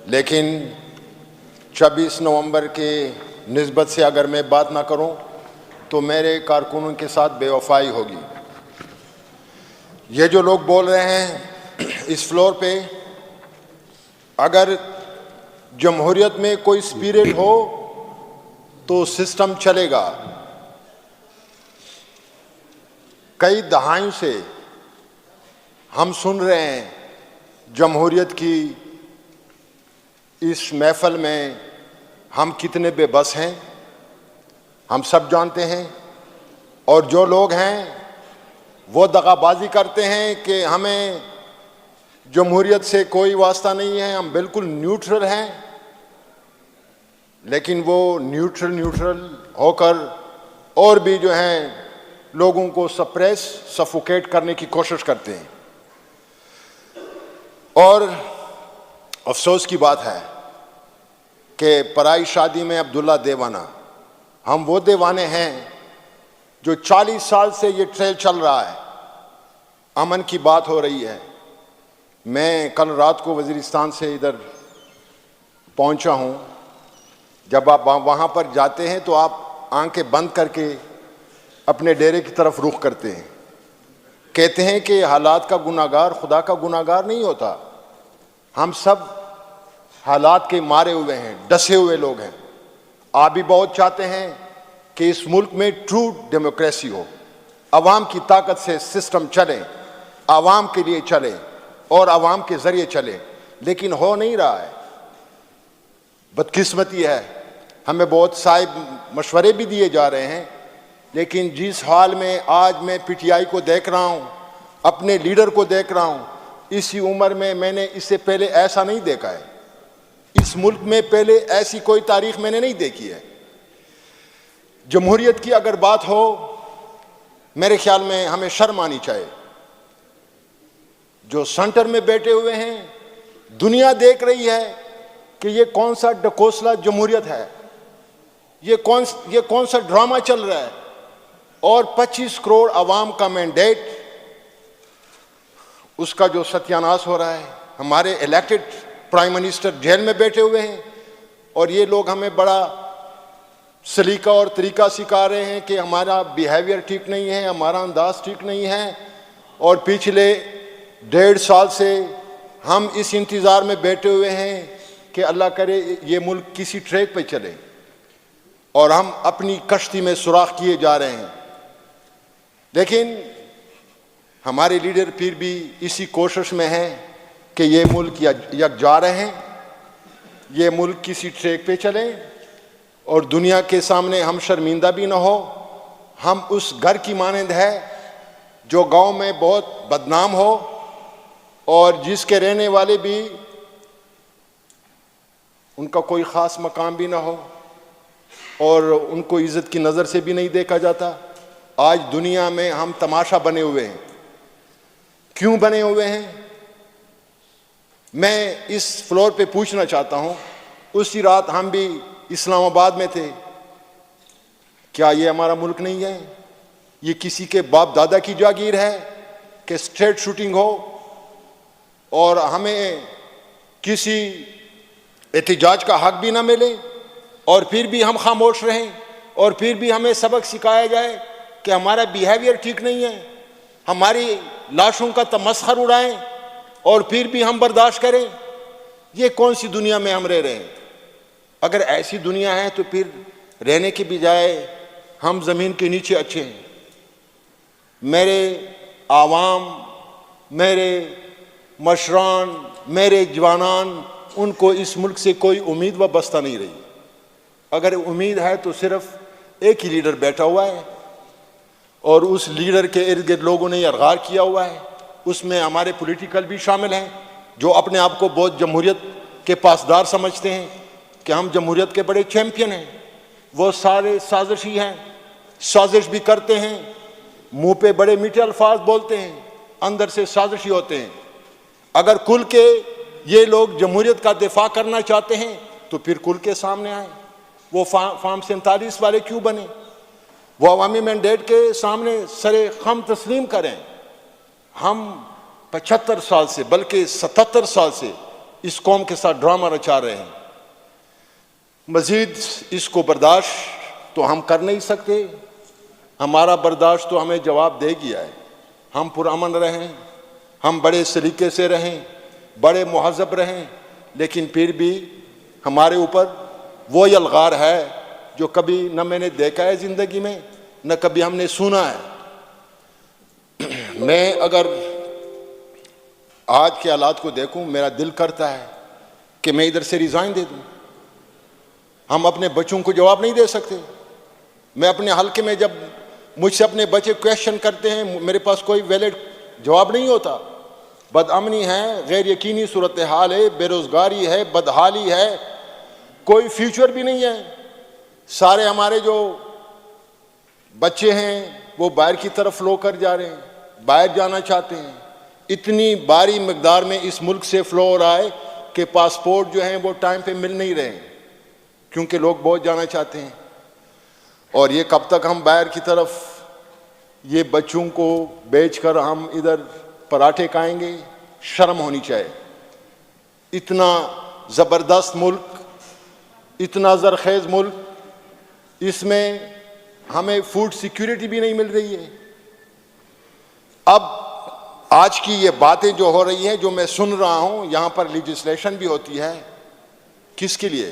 لیکن 26 نومبر کی نسبت سے اگر میں بات نہ کروں تو میرے کارکنوں کے ساتھ بے وفائی ہوگی۔ یہ جو لوگ بول رہے ہیں اس فلور پہ، اگر جمہوریت میں کوئی اسپرٹ ہو تو سسٹم چلے گا۔ کئی دہائیوں سے ہم سن رہے ہیں جمہوریت کی اس محفل میں ہم کتنے بے بس ہیں، ہم سب جانتے ہیں، اور جو لوگ ہیں وہ دغا بازی کرتے ہیں کہ ہمیں جمہوریت سے کوئی واسطہ نہیں ہے، ہم بالکل نیوٹرل ہیں، لیکن وہ نیوٹرل ہو کر اور بھی جو ہیں لوگوں کو سفوکیٹ کرنے کی کوشش کرتے ہیں۔ اور افسوس کی بات ہے کہ پرائی شادی میں عبداللہ دیوانہ، ہم وہ دیوانے ہیں جو 40 سال سے یہ ٹریل چل رہا ہے، امن کی بات ہو رہی ہے۔ میں کل رات کو وزیرستان سے ادھر پہنچا ہوں۔ جب آپ وہاں پر جاتے ہیں تو آپ آنکھیں بند کر کے اپنے ڈیرے کی طرف رخ کرتے ہیں۔ کہتے ہیں کہ حالات کا گناہگار خدا کا گناہگار نہیں ہوتا، ہم سب حالات کے مارے ہوئے ہیں، ڈسے ہوئے لوگ ہیں۔ آپ بھی بہت چاہتے ہیں کہ اس ملک میں ٹرو ڈیموکریسی ہو، عوام کی طاقت سے سسٹم چلے، عوام کے لیے چلے اور عوام کے ذریعے چلے، لیکن ہو نہیں رہا ہے۔ بدقسمتی ہے، ہمیں بہت سارے مشورے بھی دیے جا رہے ہیں، لیکن جس حال میں آج میں پی ٹی آئی کو دیکھ رہا ہوں، اپنے لیڈر کو دیکھ رہا ہوں، اسی عمر میں نے اس سے پہلے ایسا نہیں دیکھا ہے۔ اس ملک میں پہلے ایسی کوئی تاریخ میں نے نہیں دیکھی ہے۔ جمہوریت کی اگر بات ہو، میرے خیال میں ہمیں شرم آنی چاہیے۔ جو سینٹر میں بیٹھے ہوئے ہیں، دنیا دیکھ رہی ہے کہ یہ کون سا ڈکوسلا جمہوریت ہے، یہ کون سا ڈرامہ چل رہا ہے، اور 25 کروڑ عوام کا مینڈیٹ، اس کا جو ستیاناش ہو رہا ہے۔ ہمارے الیکٹڈ پرائم منسٹر جیل میں بیٹھے ہوئے ہیں، اور یہ لوگ ہمیں بڑا سلیقہ اور طریقہ سکھا رہے ہیں کہ ہمارا بیہیویئر ٹھیک نہیں ہے، ہمارا انداز ٹھیک نہیں ہے، اور پچھلے 1.5 سال سے ہم اس انتظار میں بیٹھے ہوئے ہیں کہ اللہ کرے یہ ملک کسی ٹریک پہ چلے، اور ہم اپنی کشتی میں سوراخ کیے جا رہے ہیں۔ لیکن ہمارے لیڈر پھر بھی اسی کوشش میں ہیں کہ یہ ملک یکجا رہیں، یہ ملک کسی ٹریک پہ چلے، اور دنیا کے سامنے ہم شرمندہ بھی نہ ہو۔ ہم اس گھر کی مانند ہے جو گاؤں میں بہت بدنام ہو، اور جس کے رہنے والے بھی ان کا کوئی خاص مقام بھی نہ ہو، اور ان کو عزت کی نظر سے بھی نہیں دیکھا جاتا۔ آج دنیا میں ہم تماشا بنے ہوئے ہیں۔ کیوں بنے ہوئے ہیں؟ میں اس فلور پہ پوچھنا چاہتا ہوں، اسی رات ہم بھی اسلام آباد میں تھے، کیا یہ ہمارا ملک نہیں ہے؟ یہ کسی کے باپ دادا کی جاگیر ہے کہ اسٹریٹ شوٹنگ ہو اور ہمیں کسی احتجاج کا حق بھی نہ ملے، اور پھر بھی ہم خاموش رہیں، اور پھر بھی ہمیں سبق سکھایا جائے کہ ہمارا بیہیویئر ٹھیک نہیں ہے، ہماری لاشوں کا تمسخر اڑائیں، اور پھر بھی ہم برداشت کریں؟ یہ کون سی دنیا میں ہم رہ رہے ہیں؟ اگر ایسی دنیا ہے تو پھر رہنے کے بجائے ہم زمین کے نیچے اچھے ہیں۔ میرے عوام، میرے مشران، میرے جوانان، ان کو اس ملک سے کوئی امید وابستہ نہیں رہی۔ اگر امید ہے تو صرف ایک ہی لیڈر بیٹھا ہوا ہے، اور اس لیڈر کے ارد گرد لوگوں نے ارغار کیا ہوا ہے۔ اس میں ہمارے پولیٹیکل بھی شامل ہیں جو اپنے آپ کو بہت جمہوریت کے پاسدار سمجھتے ہیں کہ ہم جمہوریت کے بڑے چیمپئن ہیں۔ وہ سارے سازشی ہیں، سازش بھی کرتے ہیں، منہ پہ بڑے میٹھے الفاظ بولتے ہیں، اندر سے سازشی ہوتے ہیں۔ اگر کل کے یہ لوگ جمہوریت کا دفاع کرنا چاہتے ہیں تو پھر کل کے سامنے آئیں۔ وہ فارم 47 والے کیوں بنے؟ وہ عوامی مینڈیٹ کے سامنے سر خم تسلیم کریں۔ ہم 75 سال سے بلکہ 77 سال سے اس قوم کے ساتھ ڈرامہ رچا رہے ہیں. مزید اس کو برداشت تو ہم کر نہیں سکتے. ہمارا برداشت تو ہمیں جواب دے گیا ہے. ہم پرامن رہیں, ہم بڑے سلیقے سے رہیں, بڑے مہذب رہیں, لیکن پھر بھی ہمارے اوپر وہ یلغار ہے جو کبھی نہ میں نے دیکھا ہے زندگی میں, نہ کبھی ہم نے سنا ہے. میں اگر آج کے حالات کو دیکھوں, میرا دل کرتا ہے کہ میں ادھر سے ریزائن دے دوں. ہم اپنے بچوں کو جواب نہیں دے سکتے. میں اپنے حلقے میں جب مجھ سے اپنے بچے کویشچن کرتے ہیں, میرے پاس کوئی ویلڈ جواب نہیں ہوتا. بدامنی ہے, غیر یقینی صورتحال ہے, بے روزگاری ہے, بدحالی ہے, کوئی فیوچر بھی نہیں ہے. سارے ہمارے جو بچے ہیں وہ باہر کی طرف فلو کر جا رہے ہیں, باہر جانا چاہتے ہیں. اتنی باری مقدار میں اس ملک سے فلو ہو رہا ہے کہ پاسپورٹ جو ہیں وہ ٹائم پہ مل نہیں رہے ہیں, کیونکہ لوگ بہت جانا چاہتے ہیں. اور یہ کب تک ہم باہر کی طرف یہ بچوں کو بیچ کر ہم ادھر پراٹھے کھائیں گے؟ شرم ہونی چاہیے. اتنا زبردست ملک, اتنا زرخیز ملک, اس میں ہمیں فوڈ سیکیورٹی بھی نہیں مل رہی ہے. اب آج کی یہ باتیں جو ہو رہی ہیں, جو میں سن رہا ہوں, یہاں پر لیجسلیشن بھی ہوتی ہے. کس کے لیے؟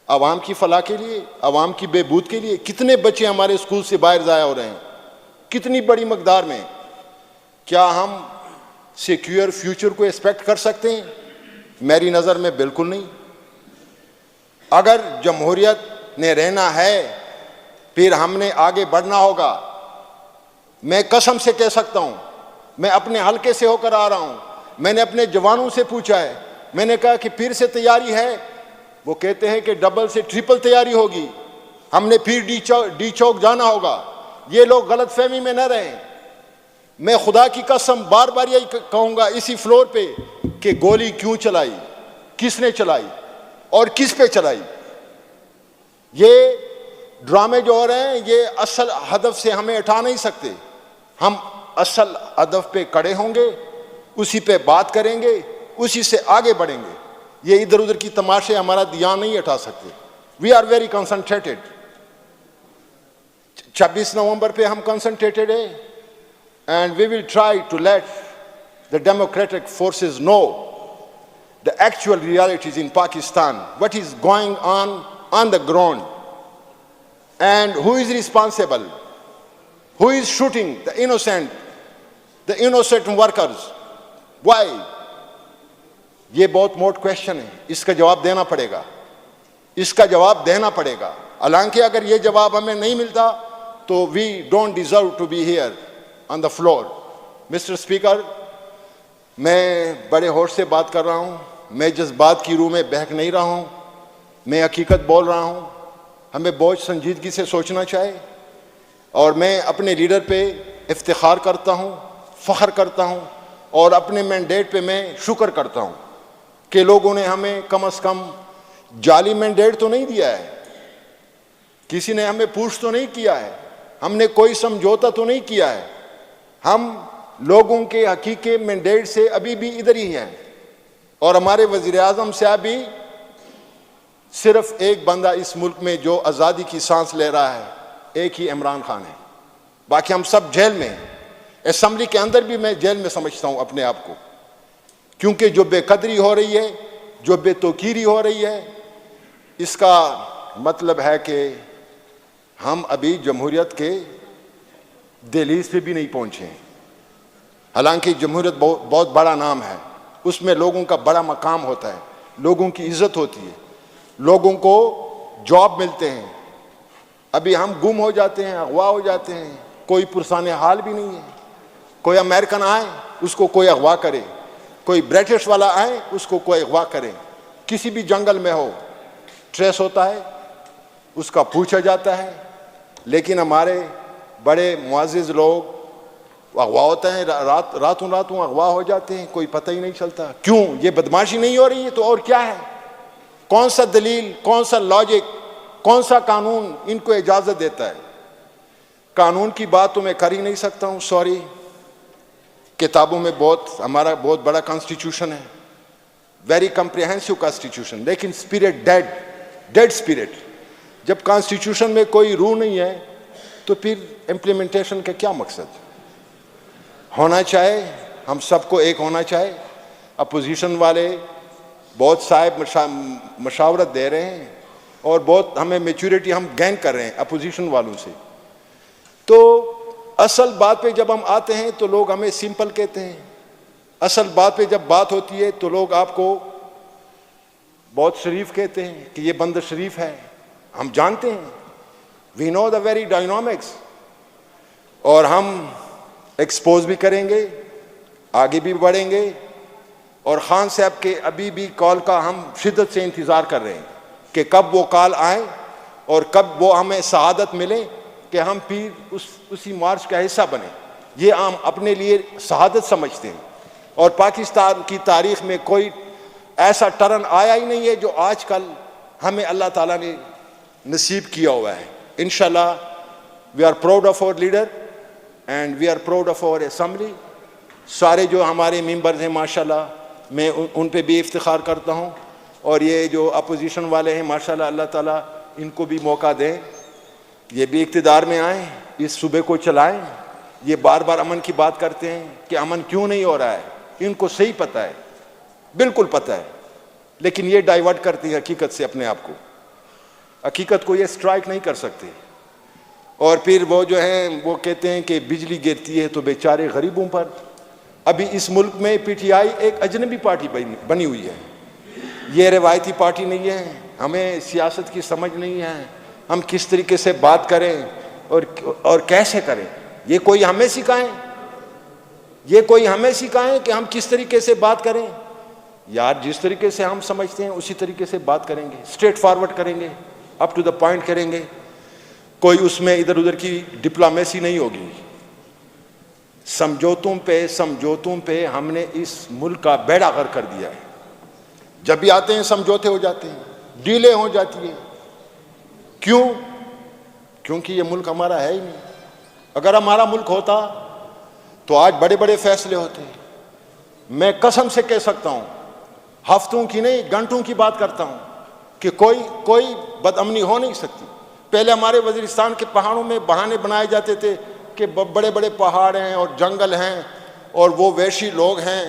عوام کی فلاح کے لیے, عوام کی بہبود کے لیے. کتنے بچے ہمارے اسکول سے باہر ضائع ہو رہے ہیں, کتنی بڑی مقدار میں. کیا ہم سیکیور فیوچر کو ایکسپیکٹ کر سکتے ہیں؟ میری نظر میں بالکل نہیں. اگر جمہوریت نے رہنا ہے پھر ہم نے آگے بڑھنا ہوگا. میں قسم سے کہہ سکتا ہوں, میں اپنے حلقے سے ہو کر آ رہا ہوں. میں نے اپنے جوانوں سے پوچھا ہے, میں نے کہا کہ پھر سے تیاری ہے؟ وہ کہتے ہیں کہ ڈبل سے ٹرپل تیاری ہوگی, ہم نے پھر ڈی چوک جانا ہوگا. یہ لوگ غلط فہمی میں نہ رہیں. میں خدا کی قسم بار بار یہی کہوں گا اسی فلور پہ کہ گولی کیوں چلائی, کس نے چلائی اور کس پہ چلائی. یہ ڈرامے جو ہو رہے ہیں یہ اصل ہدف سے ہمیں ہٹا نہیں سکتے. ہم اصل ہدف پہ کڑے ہوں گے, اسی پہ بات کریں گے, اسی سے آگے بڑھیں گے. یہ ادھر ادھر کی تماشے ہمارا دھیان نہیں ہٹا سکتے. We are very concentrated. 26 نومبر پہ ہم کنسنٹریٹڈ ہیں, and we will try to let the democratic forces know the actual realities in Pakistan, what is going on the ground, and who is responsible, who is shooting the innocent workers, why. یہ بہت موٹ question ہے, اس کا جواب دینا پڑے گا, اس کا جواب دینا پڑے گا. حالانکہ اگر یہ جواب ہمیں نہیں ملتا تو we don't deserve to be here on the floor. Mr. Speaker, میں بڑے ہوش سے بات کر رہا ہوں, میں جذبات کی روح میں بہک نہیں رہا ہوں, میں حقیقت بول رہا ہوں. ہمیں بہت سنجیدگی سے سوچنا چاہیے, اور میں اپنے لیڈر پہ افتخار کرتا ہوں, فخر کرتا ہوں, اور اپنے مینڈیٹ پہ میں شکر کرتا ہوں کہ لوگوں نے ہمیں کم از کم جعلی مینڈیٹ تو نہیں دیا ہے, کسی نے ہمیں پوچھ تو نہیں کیا ہے, ہم نے کوئی سمجھوتا تو نہیں کیا ہے. ہم لوگوں کے حقیقی مینڈیٹ سے ابھی بھی ادھر ہی ہیں, اور ہمارے وزیر اعظم صاحب بھی صرف ایک بندہ اس ملک میں جو آزادی کی سانس لے رہا ہے, ایک ہی عمران خان ہے. باقی ہم سب جیل میں ہیں. اسمبلی کے اندر بھی میں جیل میں سمجھتا ہوں اپنے آپ کو, کیونکہ جو بے قدری ہو رہی ہے, جو بے توقیری ہو رہی ہے, اس کا مطلب ہے کہ ہم ابھی جمہوریت کے دہلیز پہ بھی نہیں پہنچے ہیں. حالانکہ جمہوریت بہت بڑا نام ہے, اس میں لوگوں کا بڑا مقام ہوتا ہے, لوگوں کی عزت ہوتی ہے, لوگوں کو جاب ملتے ہیں. ابھی ہم گم ہو جاتے ہیں, اغوا ہو جاتے ہیں, کوئی پرسان حال بھی نہیں ہے. کوئی امریکن آئے اس کو کوئی اغوا کرے, کوئی برٹش والا آئے اس کو کوئی اغوا کرے. کسی بھی جنگل میں ہو ٹریس ہوتا ہے, اس کا پوچھا جاتا ہے. لیکن ہمارے بڑے معزز لوگ اغوا ہوتے ہیں, راتوں اغوا ہو جاتے ہیں, کوئی پتہ ہی نہیں چلتا. کیوں؟ یہ بدماشی نہیں ہو رہی ہے تو اور کیا ہے؟ کون سا دلیل, کون سا لاجک, کون سا قانون ان کو اجازت دیتا ہے؟ قانون کی بات تو میں کر ہی نہیں سکتا ہوں, سوری. کتابوں میں ہمارا بہت بڑا کانسٹیٹیوشن ہے, ویری کمپریہنسو کانسٹیٹیوشن, لیکن اسپرٹ ڈیڈ اسپرٹ. جب کانسٹیٹیوشن میں کوئی روح نہیں ہے تو پھر امپلیمنٹیشن کا کیا مقصد؟ ہونا چاہے ہم سب کو ایک ہونا چاہے. اپوزیشن والے بہت صاحب مشاورت دے رہے ہیں اور بہت ہمیں میچورٹی ہم گین کر رہے ہیں اپوزیشن والوں سے. تو اصل بات پہ جب ہم آتے ہیں تو لوگ ہمیں سمپل کہتے ہیں. اصل بات پہ جب بات ہوتی ہے تو لوگ آپ کو بہت شریف کہتے ہیں کہ یہ بندہ شریف ہے. ہم جانتے ہیں, وی نو دا ویری ڈائنامکس, اور ہم ایکسپوز بھی کریں گے, آگے بھی بڑھیں گے. اور خان صاحب کے ابھی بھی کال کا ہم شدت سے انتظار کر رہے ہیں کہ کب وہ کال آئیں اور کب وہ ہمیں سعادت ملے کہ ہم پھر اسی مارچ کا حصہ بنیں. یہ ہم اپنے لیے سعادت سمجھتے ہیں. اور پاکستان کی تاریخ میں کوئی ایسا ٹرن آیا ہی نہیں ہے جو آج کل ہمیں اللہ تعالیٰ نے نصیب کیا ہوا ہے. انشاءاللہ we are proud of our leader and we are proud of our assembly. سارے جو ہمارے ممبرز ہیں ماشاءاللہ میں ان پہ بھی افتخار کرتا ہوں. اور یہ جو اپوزیشن والے ہیں ماشاءاللہ اللہ تعالیٰ ان کو بھی موقع دیں, یہ بھی اقتدار میں آئیں, اس صوبے کو چلائیں. یہ بار بار امن کی بات کرتے ہیں کہ امن کیوں نہیں ہو رہا ہے, ان کو صحیح پتہ ہے, بالکل پتہ ہے, لیکن یہ ڈائیورٹ کرتی ہیں حقیقت سے اپنے آپ کو. حقیقت کو یہ سٹرائک نہیں کر سکتے. اور پھر وہ جو ہیں وہ کہتے ہیں کہ بجلی گرتی ہے تو بیچارے غریبوں پر. ابھی اس ملک میں پی ٹی آئی ایک اجنبی پارٹی بنی ہوئی ہے, یہ روایتی پارٹی نہیں ہے. ہمیں سیاست کی سمجھ نہیں ہے, ہم کس طریقے سے بات کریں اور کیسے کریں. یہ کوئی ہمیں سکھائیں, یہ کوئی ہمیں سکھائیں کہ ہم کس طریقے سے بات کریں. یار جس طریقے سے ہم سمجھتے ہیں اسی طریقے سے بات کریں گے, اسٹریٹ فارورڈ کریں گے, اپ ٹو دا پوائنٹ کریں گے. کوئی اس میں ادھر ادھر کی ڈپلومیسی نہیں ہوگی. سمجھوتوں پہ ہم نے اس ملک کا بیڑا غرق کر دیا ہے. جب بھی آتے ہیں سمجھوتے ہو جاتے ہیں, ڈیلیں ہو جاتی ہیں. کیوں؟ کیونکہ یہ ملک ہمارا ہے ہی نہیں. اگر ہمارا ملک ہوتا تو آج بڑے بڑے فیصلے ہوتے. میں قسم سے کہہ سکتا ہوں, ہفتوں کی نہیں گھنٹوں کی بات کرتا ہوں کہ کوئی بدامنی ہو نہیں سکتی. پہلے ہمارے وزیرستان کے پہاڑوں میں بہانے بنائے جاتے تھے کہ بڑے بڑے پہاڑ ہیں اور جنگل ہیں اور وہ وحشی لوگ ہیں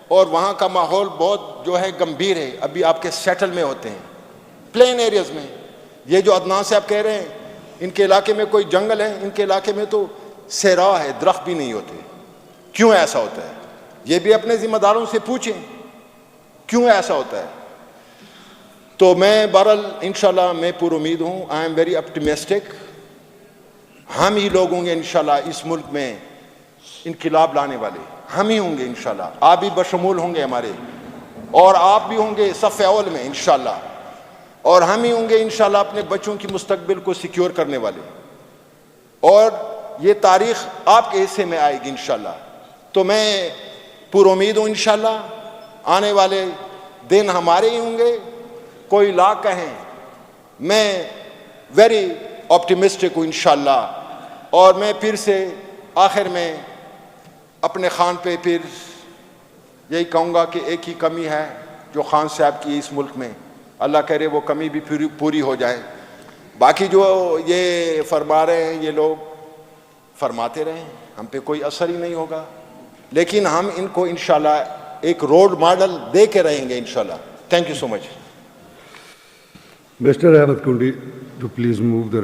اور وہاں کا ماحول بہت جو ہے گمبھیر ہے. ابھی آپ کے سیٹل میں ہوتے ہیں, پلین ایریاز میں. یہ جو عدنان صاحب کہہ رہے ہیں ان کے علاقے میں کوئی جنگل ہے, ان کے علاقے میں تو صحرا ہے, درخت بھی نہیں ہوتے. کیوں ایسا ہوتا ہے؟ یہ بھی اپنے ذمہ داروں سے پوچھیں کیوں ایسا ہوتا ہے. تو میں بہرحال انشاءاللہ میں پر امید ہوں. I am very optimistic. ہم ہی لوگ ہوں گے انشاءاللہ اس ملک میں انقلاب لانے والے, ہم ہی ہوں گے انشاءاللہ. آپ بھی بشمول ہوں گے ہمارے, اور آپ بھی ہوں گے صف اول میں انشاءاللہ. اور ہم ہی ہوں گے انشاءاللہ اپنے بچوں کی مستقبل کو سیکیور کرنے والے. اور یہ تاریخ آپ کے حصے میں آئے گی انشاءاللہ. تو میں پر امید ہوں انشاءاللہ آنے والے دن ہمارے ہی ہوں گے. کوئی لاکھ کہیں, میں ویری آپٹیمسٹک ہوں انشاءاللہ. اور میں پھر سے آخر میں اپنے خان پہ پھر یہی کہوں گا کہ ایک ہی کمی ہے جو خان صاحب کی اس ملک میں, اللہ کرے وہ کمی بھی پوری ہو جائے. باقی جو یہ فرما رہے ہیں یہ لوگ فرماتے رہیں, ہم پہ کوئی اثر ہی نہیں ہوگا. لیکن ہم ان کو انشاءاللہ ایک رول ماڈل دے کے رہیں گے انشاءاللہ. Thank you so much. Mr. Ahmed Kundi, to please move the